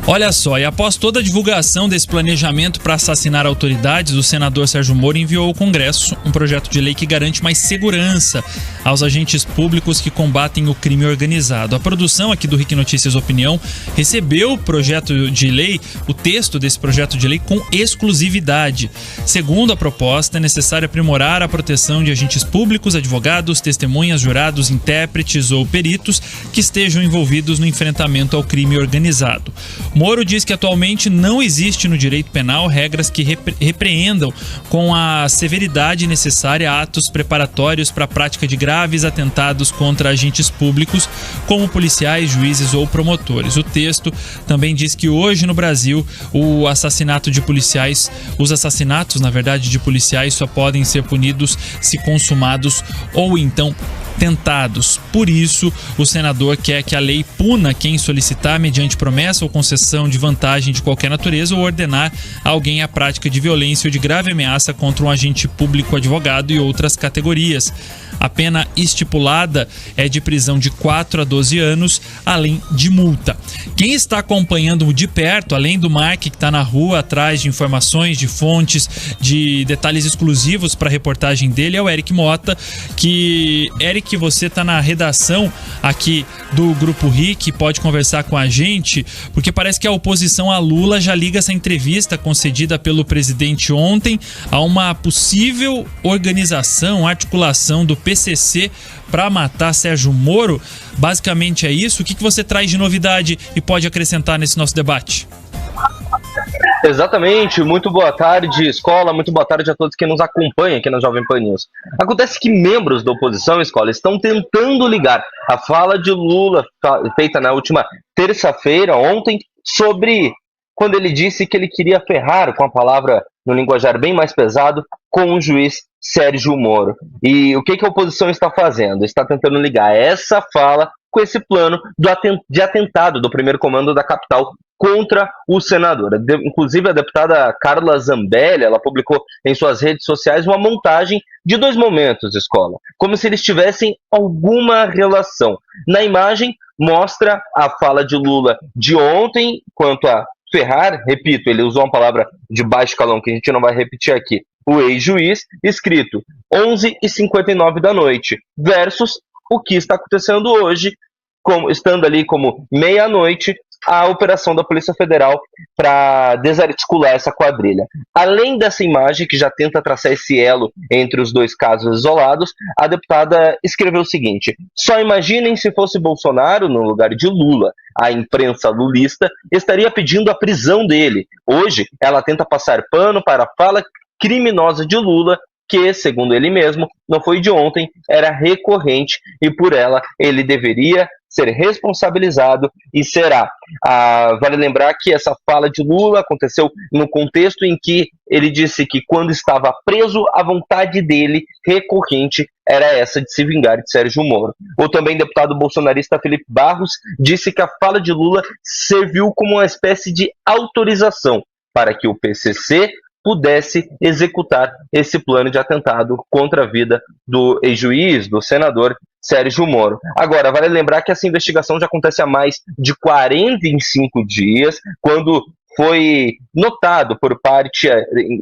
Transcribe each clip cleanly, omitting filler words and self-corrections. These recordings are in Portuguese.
Olha só, e após toda a divulgação desse planejamento para assassinar autoridades, o senador Sérgio Moro enviou ao Congresso um projeto de lei que garante mais segurança aos agentes públicos que combatem o crime organizado. A produção aqui do RIC Notícias Opinião recebeu o projeto de lei, o texto desse projeto de lei com exclusividade. Segundo a proposta, é necessário aprimorar a proteção de agentes públicos, advogados, testemunhas, jurados, intérpretes ou peritos que estejam envolvidos no enfrentamento ao crime organizado. Moro diz que atualmente não existe no direito penal regras que repreendam com a severidade necessária atos preparatórios para a prática de graves atentados contra agentes públicos, como policiais, juízes ou promotores. O texto também diz que hoje no Brasil os assassinatos de policiais só podem ser punidos se consumados ou então tentados. Por isso, o senador quer que a lei puna quem solicitar mediante promessa ou concessão de vantagem de qualquer natureza ou ordenar a alguém a prática de violência ou de grave ameaça contra um agente público, advogado e outras categorias. A pena estipulada é de prisão de 4 a 12 anos, além de multa. Quem está acompanhando de perto, além do Mark, que está na rua atrás de informações, de fontes, de detalhes exclusivos para a reportagem dele, é o Eric Mota, Eric, você está na redação aqui do Grupo RIC, pode conversar com a gente, porque parece que a oposição a Lula já liga essa entrevista concedida pelo presidente ontem a uma possível organização, articulação do PCC para matar Sérgio Moro. Basicamente é isso. O que você traz de novidade e pode acrescentar nesse nosso debate? Exatamente, muito boa tarde, Escola, muito boa tarde a todos que nos acompanham aqui na Jovem Pan News. Acontece que membros da oposição, Escola, estão tentando ligar a fala de Lula, feita na última terça-feira, ontem, sobre quando ele disse que ele queria ferrar, com a palavra no linguajar bem mais pesado, com o juiz Sérgio Moro. E o que a oposição está fazendo? Está tentando ligar essa fala com esse plano de atentado do primeiro comando da capital contra o senador. Inclusive, a deputada Carla Zambelli, ela publicou em suas redes sociais uma montagem de 2 momentos, Escola, como se eles tivessem alguma relação. Na imagem, mostra a fala de Lula de ontem, quanto a ferrar, repito, ele usou uma palavra de baixo calão que a gente não vai repetir aqui, o ex-juiz, escrito 11h59 da noite, versus o que está acontecendo hoje, estando ali como meia-noite, a operação da Polícia Federal para desarticular essa quadrilha. Além dessa imagem, que já tenta traçar esse elo entre os dois casos isolados, a deputada escreveu o seguinte: só imaginem se fosse Bolsonaro no lugar de Lula. A imprensa lulista estaria pedindo a prisão dele. Hoje, ela tenta passar pano para a fala criminosa de Lula, que, segundo ele mesmo, não foi de ontem, era recorrente e por ela ele deveria ser responsabilizado e será. Vale lembrar que essa fala de Lula aconteceu no contexto em que ele disse que quando estava preso, a vontade dele recorrente era essa de se vingar de Sérgio Moro. O também deputado bolsonarista Felipe Barros disse que a fala de Lula serviu como uma espécie de autorização para que o PCC pudesse executar esse plano de atentado contra a vida do ex-juiz, do senador Sérgio Moro. Agora, vale lembrar que essa investigação já acontece há mais de 45 dias, quando foi notado por parte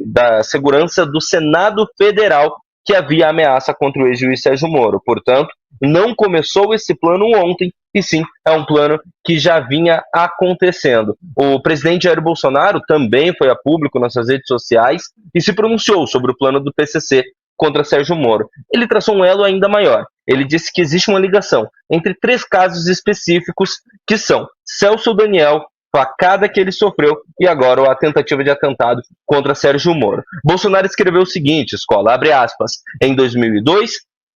da segurança do Senado Federal que havia ameaça contra o ex-juiz Sérgio Moro. Portanto, não começou esse plano ontem, e sim, é um plano que já vinha acontecendo. O presidente Jair Bolsonaro também foi a público nas suas redes sociais e se pronunciou sobre o plano do PCC contra Sérgio Moro. Ele traçou um elo ainda maior. Ele disse que existe uma ligação entre 3 casos específicos, que são Celso Daniel, facada que ele sofreu, e agora a tentativa de atentado contra Sérgio Moro. Bolsonaro escreveu o seguinte, Escola, abre aspas, em 2002,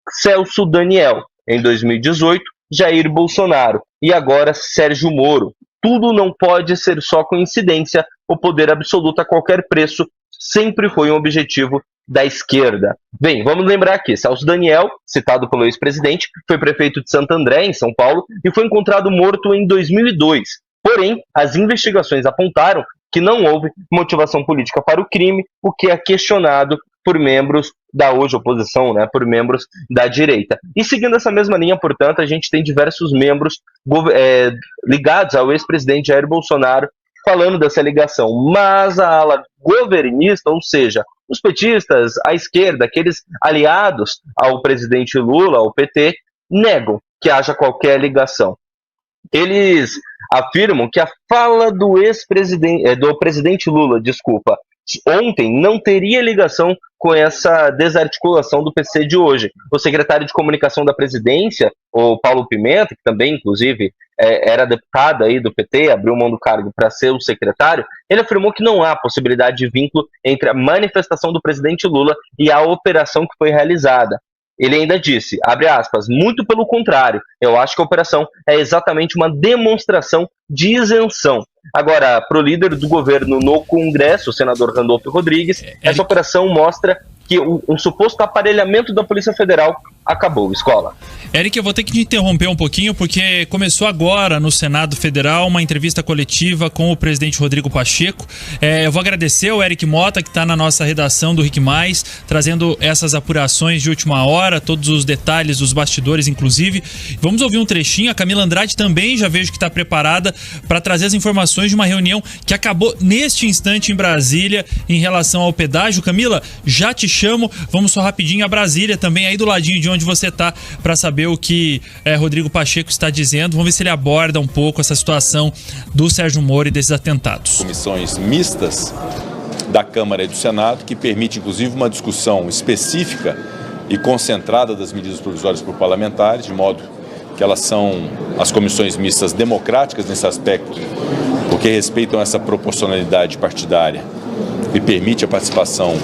Celso Daniel, em 2018, Jair Bolsonaro, e agora Sérgio Moro. Tudo não pode ser só coincidência, o poder absoluto a qualquer preço sempre foi um objetivo da esquerda. Bem, vamos lembrar aqui, Celso Daniel, citado pelo ex-presidente, foi prefeito de Santo André, em São Paulo, e foi encontrado morto em 2002. Porém, as investigações apontaram que não houve motivação política para o crime, o que é questionado por membros da hoje oposição, por membros da direita. E seguindo essa mesma linha, portanto, a gente tem diversos membros ligados ao ex-presidente Jair Bolsonaro falando dessa ligação, mas a ala governista, ou seja, os petistas, a esquerda, aqueles aliados ao presidente Lula, ao PT, negam que haja qualquer ligação. Eles afirmam que a fala do presidente Lula, ontem não teria ligação com essa desarticulação do PC de hoje. O secretário de comunicação da presidência, o Paulo Pimenta, que também, inclusive, era deputado aí do PT, abriu mão do cargo para ser o secretário, ele afirmou que não há possibilidade de vínculo entre a manifestação do presidente Lula e a operação que foi realizada. Ele ainda disse, abre aspas, muito pelo contrário, eu acho que a operação é exatamente uma demonstração de isenção. Agora, para o líder do governo no Congresso, o senador Randolfo Rodrigues, essa operação mostra que um suposto aparelhamento da Polícia Federal acabou, Escola. Eric, eu vou ter que te interromper um pouquinho, porque começou agora no Senado Federal uma entrevista coletiva com o presidente Rodrigo Pacheco. Eu vou agradecer ao Eric Mota, que está na nossa redação do RIC+, trazendo essas apurações de última hora, todos os detalhes dos bastidores, inclusive. Vamos ouvir um trechinho. A Camila Andrade também já vejo que está preparada para trazer as informações de uma reunião que acabou neste instante em Brasília em relação ao pedágio. Camila, já te chamo. Vamos só rapidinho a Brasília, também aí do ladinho de onde você está, para saber o que Rodrigo Pacheco está dizendo. Vamos ver se ele aborda um pouco essa situação do Sérgio Moro e desses atentados. Comissões mistas da Câmara e do Senado, que permite inclusive uma discussão específica e concentrada das medidas provisórias por parlamentares, de modo que elas são as comissões mistas democráticas nesse aspecto, porque respeitam essa proporcionalidade partidária e permite a participação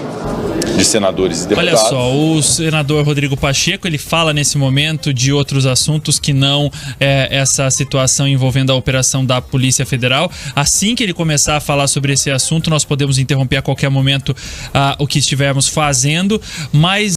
de senadores e deputados. Olha só, o senador Rodrigo Pacheco, ele fala nesse momento de outros assuntos que não essa situação envolvendo a operação da Polícia Federal. Assim que ele começar a falar sobre esse assunto, nós podemos interromper a qualquer momento o que estivermos fazendo, mas